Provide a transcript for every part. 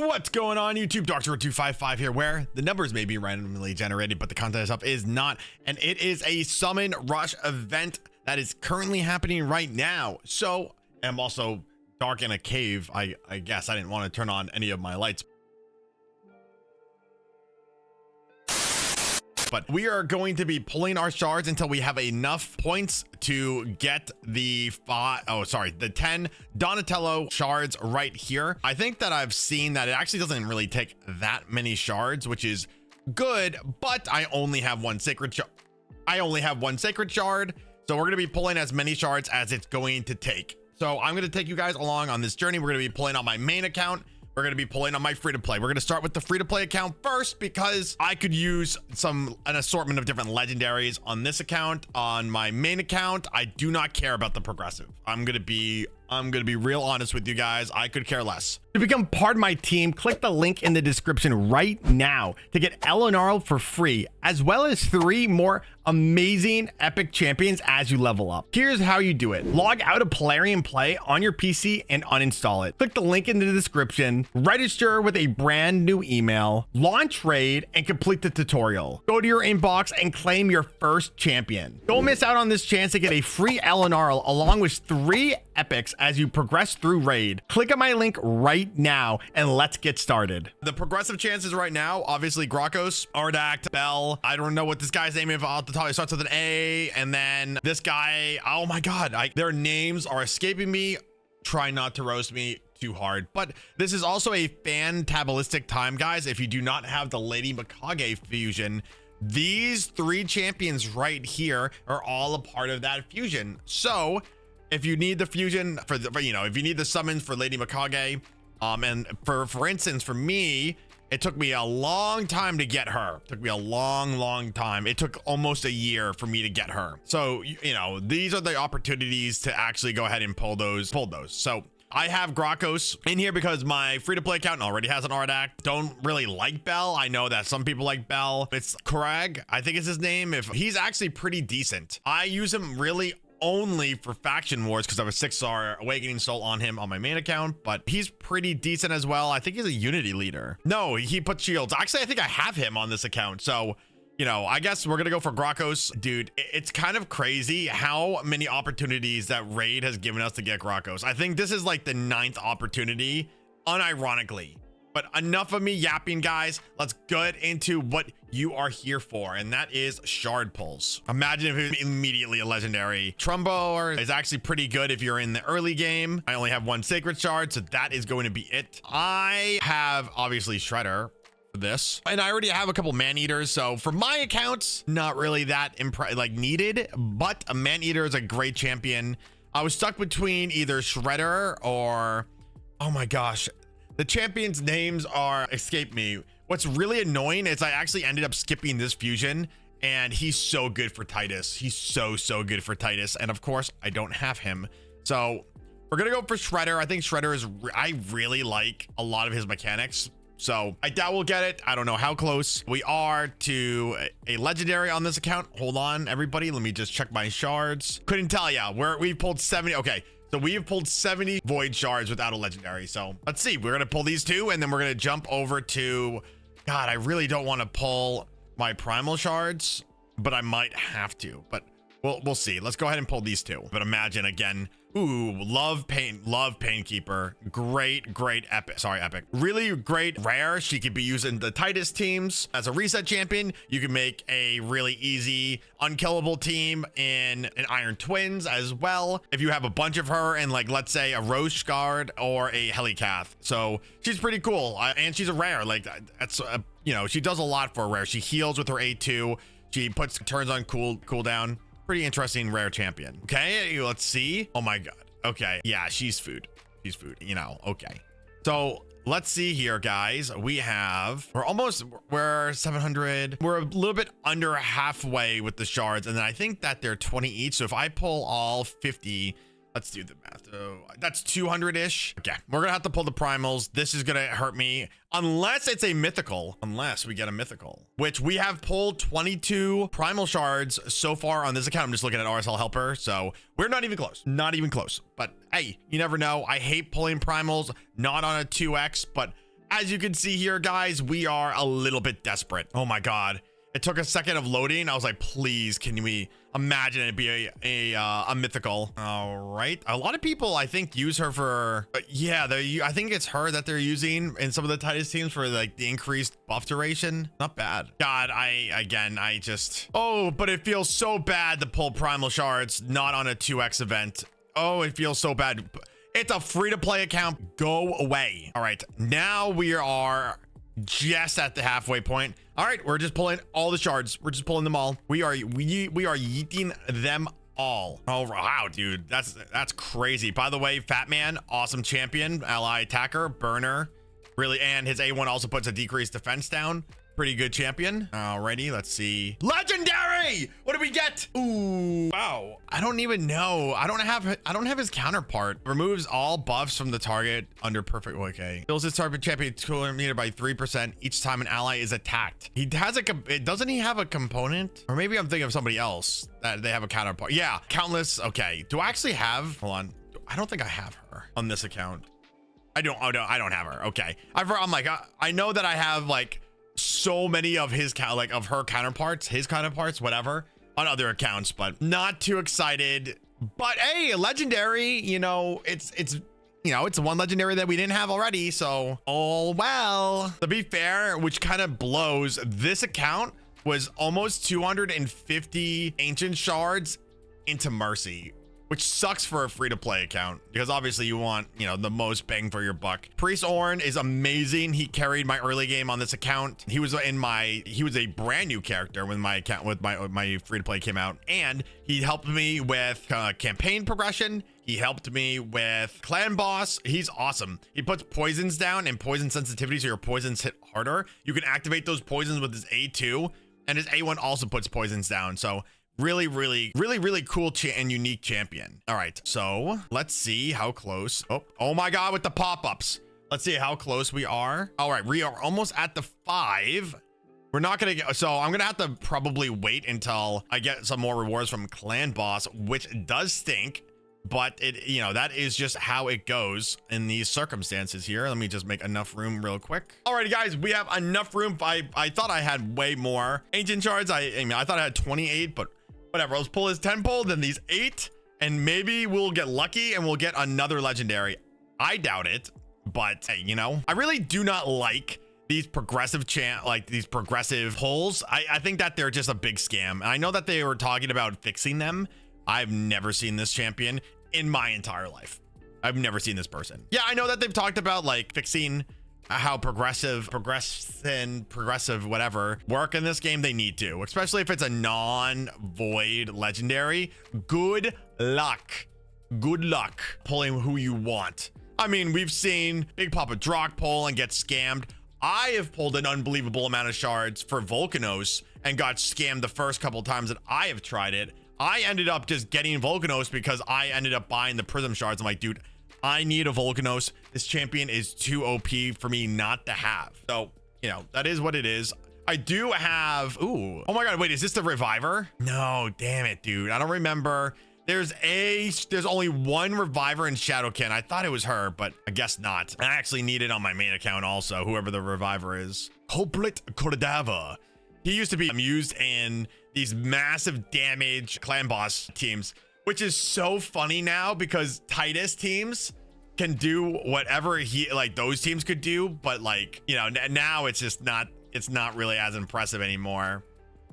What's going on YouTube? Doctor255 here, where the numbers may be randomly generated, but the content itself is not, and it is a summon rush event that is currently happening right now. So I'm also dark in a cave. I guess I didn't want to turn on any of my lights. But we are going to be pulling our shards until we have enough points to get the 10 Donatello shards right here. I think that I've seen that it actually doesn't really take that many shards, which is good, but I only have one sacred shard. So we're going to be pulling as many shards as it's going to take. So I'm going to take you guys along on this journey. We're going to be pulling on my main account. We're going to be pulling on my free-to-play. We're going to start with the free-to-play account first because I could use an assortment of different legendaries on this account. On my main account, I do not care about the progressive. I'm going to be real honest with you guys. I could care less. To become part of my team, click the link in the description right now to get Elenaril for free, as well as 3 more amazing epic champions as you level up. Here's how you do it. Log out of Plarium Play on your PC and uninstall it. Click the link in the description, register with a brand new email, launch raid, and complete the tutorial. Go to your inbox and claim your first champion. Don't miss out on this chance to get a free Elenaril along with 3 epics as you progress through raid. Click on my link right now and let's get started. The progressive chances right now, obviously Grokos, Ardact, Bell. I don't know what this guy's name is off the top. It starts with an A, and then this guy, oh my god, their names are escaping me. Try not to roast me too hard, but this is also a fantablistic time, guys. If you do not have the Lady Mikage fusion, these 3 champions right here are all a part of that fusion. So if you need the fusion if you need the summons for Lady Mikage, and for instance, for me, it took me a long time to get her. It took me a long time. It took almost a year for me to get her. So, these are the opportunities to actually go ahead and pull those. So I have Grokos in here because my free-to-play account already has an Ardact. Don't really like Bell. I know that some people like Bell. It's Krag, I think is his name. He's actually pretty decent. I use him really only for faction wars because I have a 6-star awakening soul on him on my main account, but he's pretty decent as well. I think he's a unity leader. No, he puts shields. Actually, I think I have him on this account. So, I guess we're gonna go for Grokos. Dude, it's kind of crazy how many opportunities that raid has given us to get Grokos. I think this is like the 9th opportunity, unironically. But enough of me yapping, guys. Let's get into what you are here for, and that is shard pulls. Imagine if it was immediately a legendary. Trumbo is actually pretty good if you're in the early game. I only have 1 sacred shard, so that is going to be it. I have obviously Shredder for this, and I already have a couple man-eaters, so for my accounts, not really that needed, but a man-eater is a great champion. I was stuck between either Shredder or, oh my gosh, the champions' names escape me. What's really annoying is I actually ended up skipping this fusion, and he's so good for Titus. He's so good for Titus, and of course I don't have him. So we're gonna go for Shredder. I think Shredder I really like a lot of his mechanics. So I doubt we'll get it. I don't know how close we are to a legendary on this account. Hold on, everybody. Let me just check my shards. Couldn't tell ya. We've pulled 70. Okay. So we have pulled 70 void shards without a legendary. So let's see. We're going to pull these 2, and then we're going to jump over to, God, I really don't want to pull my primal shards, but I might have to, but we'll see. Let's go ahead and pull these 2. But imagine again. Ooh, love Painkeeper. Great epic. Really great rare. She could be using the Titus teams as a reset champion. You can make a really easy unkillable team in an Iron Twins as well. If you have a bunch of her in, like, let's say a Roche Guard or a Helicath. So she's pretty cool. And she's a rare. Like, that's, she does a lot for a rare. She heals with her A2. She turns on cooldown. Pretty interesting rare champion. Okay, let's see. Oh my god. Okay, yeah, she's food. Okay. So let's see here, guys. We're 700. We're a little bit under halfway with the shards, and then I think that they're 20 each. So if I pull all 50, let's do the math. So that's 200-ish. Okay, we're gonna have to pull the primals. This is gonna hurt me unless it's a mythical. Unless we get a mythical, which we have pulled 22 primal shards so far on this account. I'm just looking at RSL Helper, so we're not even close. But hey, you never know. I hate pulling primals, not on a 2x, but as you can see here, guys, we are a little bit desperate. Oh my God. It took a second of loading. I was like, please, can we imagine it be a mythical? All right. A lot of people, I think, use her for, yeah, I think it's her that they're using in some of the Titus teams for like the increased buff duration. Not bad. God, I just, oh, but it feels so bad to pull primal shards not on a 2x event. Oh, it feels so bad. It's a free-to-play account. Go away. All right. Now we are just at the halfway point. All right, we're just pulling all the shards. We're just pulling them all. We are yeeting them all. Oh wow, dude, that's crazy. By the way, Fat Man, awesome champion, ally attacker, burner, really, and his A1 also puts a decreased defense down. Pretty good champion. Alrighty, let's see. Legendary! What do we get? Ooh, wow. I don't even know. I don't have his counterpart. Removes all buffs from the target under perfect. Okay. Fills his target champion 200 meter by 3% each time an ally is attacked. He has doesn't he have a component? Or maybe I'm thinking of somebody else that they have a counterpart. Yeah, countless. Okay. Do I actually have? Hold on. I don't think I have her on this account. I don't have her. Okay. I'm like, I know that I have like so many of his of her counterparts, his counterparts, whatever, on other accounts, but not too excited. But hey, legendary, you know, it's one legendary that we didn't have already, so all well. To be fair, which kind of blows, this account was almost 250 ancient shards into mercy, which sucks for a free-to-play account because obviously you want, you know, the most bang for your buck. Priest Ornn is amazing. He carried my early game on this account. He was a brand new character when my account with my free-to-play came out, and he helped me with campaign progression. He helped me with clan boss. He's awesome. He puts poisons down and poison sensitivity, so your poisons hit harder. You can activate those poisons with his A2, and his A1 also puts poisons down. So really cool and unique champion. All right, so let's see how close. Oh my God, with the pop-ups. Let's see how close we are. All right, we are almost at the 5. We're not gonna get, so I'm gonna have to probably wait until I get some more rewards from clan boss, which does stink, but it, you know, that is just how it goes in these circumstances here. Let me just make enough room real quick. Alrighty, guys, we have enough room. I thought I had way more ancient shards. I mean, I thought I had 28, but whatever. Let's pull his 10 pull, then these 8, and maybe we'll get lucky and we'll get another legendary. I doubt it, but hey, you know, I really do not like these progressive these progressive pulls. I think that they're just a big scam. And I know that they were talking about fixing them. I've never seen this champion in my entire life. I've never seen this person. Yeah, I know that they've talked about like fixing how progressive whatever work in this game. They need to, especially if it's a non-void legendary. Good luck pulling who you want. I mean, we've seen Big Papa Drock pull and get scammed. I have pulled an unbelievable amount of shards for Volcanos and got scammed the first couple times that I have tried it. I ended up just getting Volcanos because I ended up buying the Prism shards. I'm like, dude, I need a Volcanos. This champion is too OP for me not to have. So, you know, that is what it is. I do have, ooh, oh my God, wait, is this the Reviver? No, damn it, dude. I don't remember. There's only one Reviver in Shadowkin. I thought it was her, but I guess not. I actually need it on my main account also, whoever the Reviver is. Culprit Cordava. He used to be used in these massive damage clan boss teams, which is so funny now because Titus teams can do whatever those teams could do, but like, you know, now it's just not, it's not really as impressive anymore.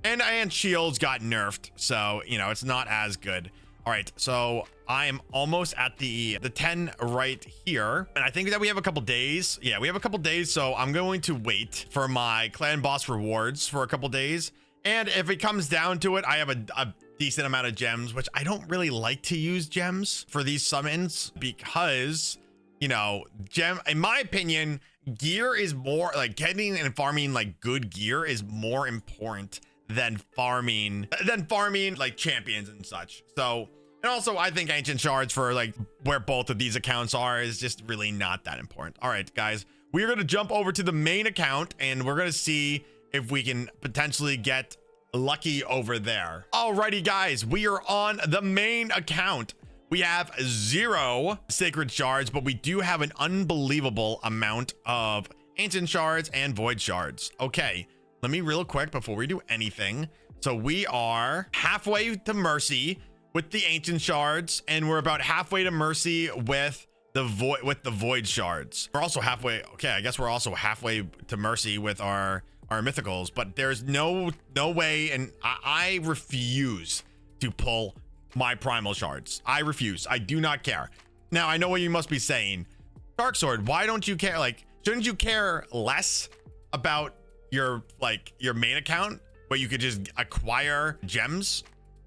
And shields got nerfed, so, you know, it's not as good. All right, so I am almost at the 10 right here, and I think that we have a couple days. Yeah, we have a couple days, so I'm going to wait for my clan boss rewards for a couple days. And if it comes down to it, I have a decent amount of gems, which I don't really like to use gems for these summons because, you know, in my opinion, gear is more like getting and farming like good gear is more important than farming like champions and such. So, and also I think ancient shards for like where both of these accounts are is just really not that important. All right, guys, we're going to jump over to the main account and we're going to see if we can potentially get lucky over there. Alrighty, guys, we are on the main account. We have 0 sacred shards, but we do have an unbelievable amount of ancient shards, and void shards. Okay, let me real quick before we do anything. So we are halfway to mercy with the ancient shards, and we're about halfway to mercy with the void shards. We're also halfway. Okay, I guess we're also halfway to mercy with our mythicals, but there's no way, and I refuse to pull my primal shards. I refuse. I do not care. Now I know what you must be saying. Dark Sword, why don't you care? Like, shouldn't you care less about your main account where you could just acquire gems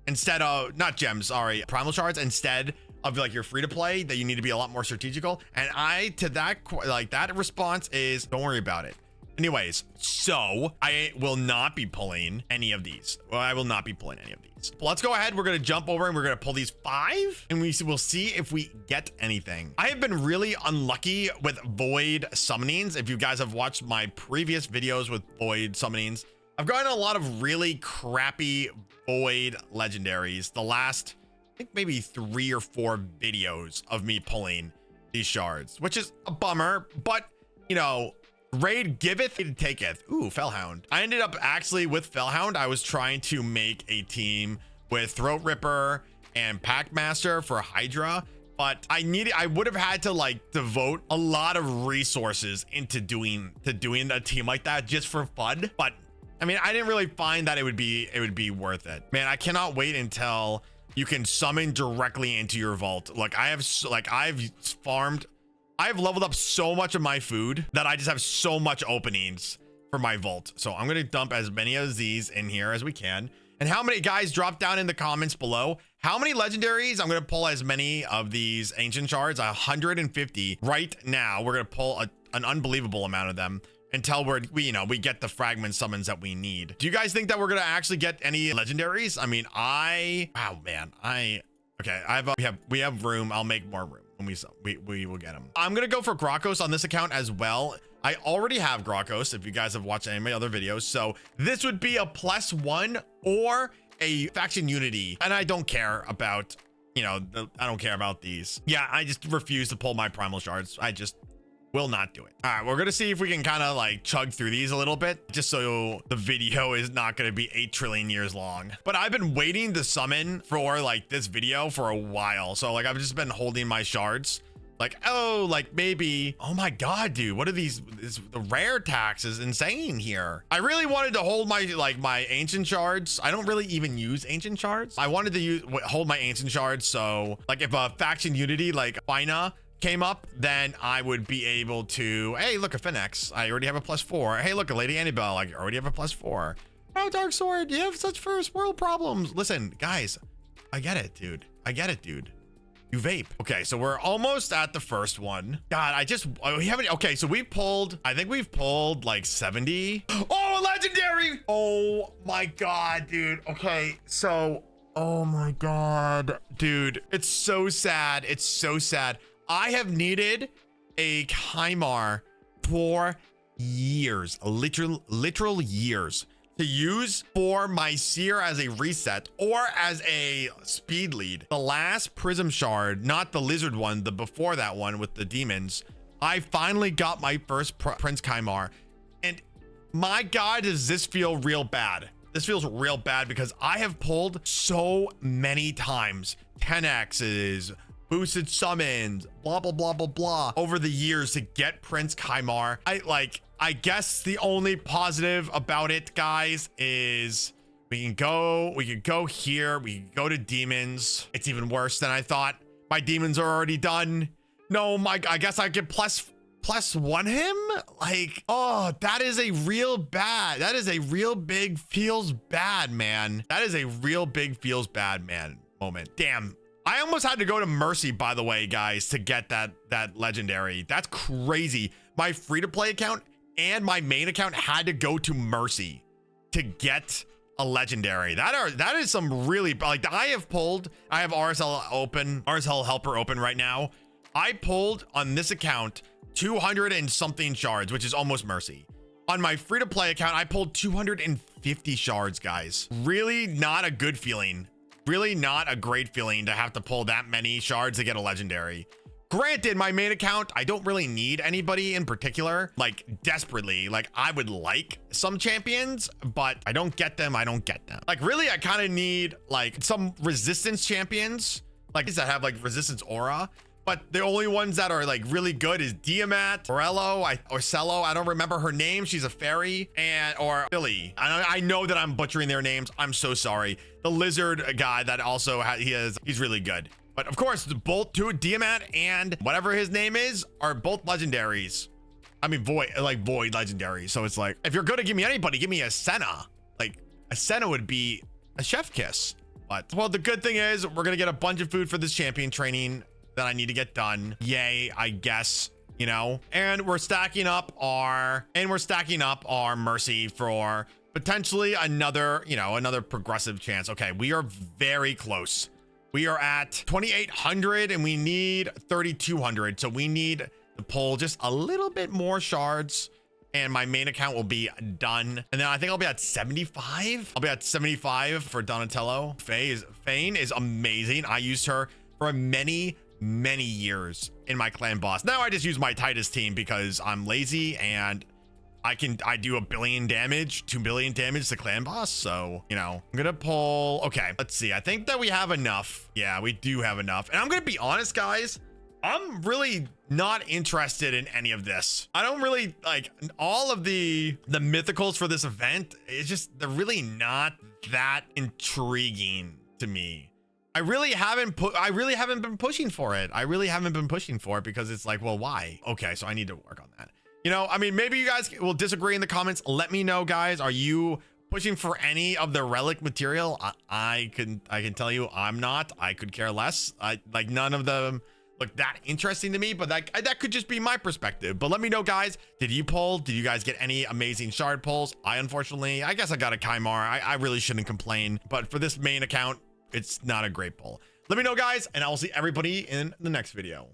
instead of, not gems, sorry, primal shards instead of like your free to play, that you need to be a lot more strategical? And that response is, don't worry about it. Anyways, so I will not be pulling any of these. Well, I will not be pulling any of these. But let's go ahead. We're going to jump over and we're going to pull these 5 and we'll see if we get anything. I have been really unlucky with void summonings. If you guys have watched my previous videos with void summonings, I've gotten a lot of really crappy void legendaries. The last, I think maybe 3 or 4 videos of me pulling these shards, which is a bummer, but you know, raid giveth, it taketh. Ooh, Fellhound. I ended up actually with Fellhound, I was trying to make a team with Throat Ripper and Packmaster for Hydra, but I would have had to like devote a lot of resources into doing a team like that just for fun. But I mean, I didn't really find that it would be worth it. Man, I cannot wait until you can summon directly into your vault. I've leveled up so much of my food that I just have so much openings for my vault. So I'm going to dump as many of these in here as we can. And how many, guys, drop down in the comments below how many legendaries. I'm going to pull as many of these ancient shards, 150 right now. We're going to pull an unbelievable amount of them until we get the fragment summons that we need. Do you guys think that we're going to actually get any legendaries? I mean, okay, we have room. I'll make more room when we will get them. I'm gonna go for Grokos on this account as well. I already have Grokos if you guys have watched any of my other videos, so this would be a +1 or a faction unity, and I don't care about, I don't care about these. Yeah, I just refuse to pull my primal shards. I just will not do it. All right, we're gonna see if we can kind of like chug through these a little bit, just so the video is not gonna be 8 trillion years long. But I've been waiting to summon for like this video for a while, so like I've just been holding my shards like, oh, like maybe, oh my god, dude, what are these? The rare tax is insane here. I really wanted to hold my ancient shards. I don't really even use ancient shards. I wanted to hold my ancient shards, so like if a faction unity like Fina came up, then I would be able to, hey, look, a Phoenix, I already have a +4. Hey, look, a Lady Annabelle, I already have a +4. Oh, Dark Sword, you have such first world problems. Listen, guys, I get it, dude. I get it, dude. You vape. Okay, so we're almost at the first one. God, we haven't, okay, so I think we've pulled like 70. Oh, legendary. Oh my God, dude. Okay, so, oh my God, dude. It's so sad. It's so sad. I have needed a Kymar for years, literal years, to use for my Seer as a reset or as a speed lead. The last Prism Shard, not the lizard one, the before that one with the demons, I finally got my first Prince Kymar. And my God, does this feel real bad? This feels real bad because I have pulled so many times 10X's, boosted summons, blah, blah, blah, blah, blah, over the years to get Prince Kymar. I guess the only positive about it, guys, is we can go here. We can go to demons. It's even worse than I thought. My demons are already done. No, I guess I could +1 him. Like, oh, that is a real big feels bad, man. That is a real big feels bad, man moment. Damn. I almost had to go to Mercy, by the way, guys, to get that legendary. That's crazy. My free-to-play account and my main account had to go to Mercy to get a legendary. That is some really, like, I have RSL open, RSL helper open right now. I pulled on this account 200 and something shards, which is almost Mercy. On my free-to-play account, I pulled 250 shards, guys. Really not a good feeling. Really not a great feeling to have to pull that many shards to get a legendary. Granted, my main account, I don't really need anybody in particular, like desperately. Like I would like some champions, but I don't get them. Like really, I kind of need like some resistance champions, like that have like resistance aura. But the only ones that are like really good is Diamat, or Cello. I don't remember her name. She's a fairy, or Billy. I know that I'm butchering their names. I'm so sorry. The lizard guy that also he's really good. But of course, both Diamat and whatever his name is are both legendaries. I mean, void legendaries. So it's like, if you're gonna give me anybody, give me a Senna. Like a Senna would be a chef kiss. But well, the good thing is we're gonna get a bunch of food for this champion training that I need to get done. Yay, I guess, you know. And we're stacking up our mercy for potentially another progressive chance. Okay, we are very close. We are at 2,800 and we need 3,200. So we need to pull just a little bit more shards and my main account will be done. And then I think I'll be at 75. I'll be at 75 for Donatello. Fane is amazing. I used her for many years in my clan boss. Now I just use my Titus team because I'm lazy and I do 1 billion damage, 2 billion damage to clan boss. So, you know, I'm gonna pull. Okay, let's see. I think that we have enough. Yeah, we do have enough. And I'm gonna be honest, guys, I'm really not interested in any of this. I don't really like all of the mythicals for this event. It's just, they're really not that intriguing to me. I really haven't been pushing for it. Because it's like, well, why? Okay, so I need to work on that. You know, I mean, maybe you guys will disagree in the comments. Let me know, guys. Are you pushing for any of the relic material? I can tell you I'm not. I could care less. Like none of them look that interesting to me, but that could just be my perspective. But let me know, guys. Did you pull? Did you guys get any amazing shard pulls? I guess I got a Kymar. I really shouldn't complain. But for this main account, it's not a great pull. Let me know, guys, and I will see everybody in the next video.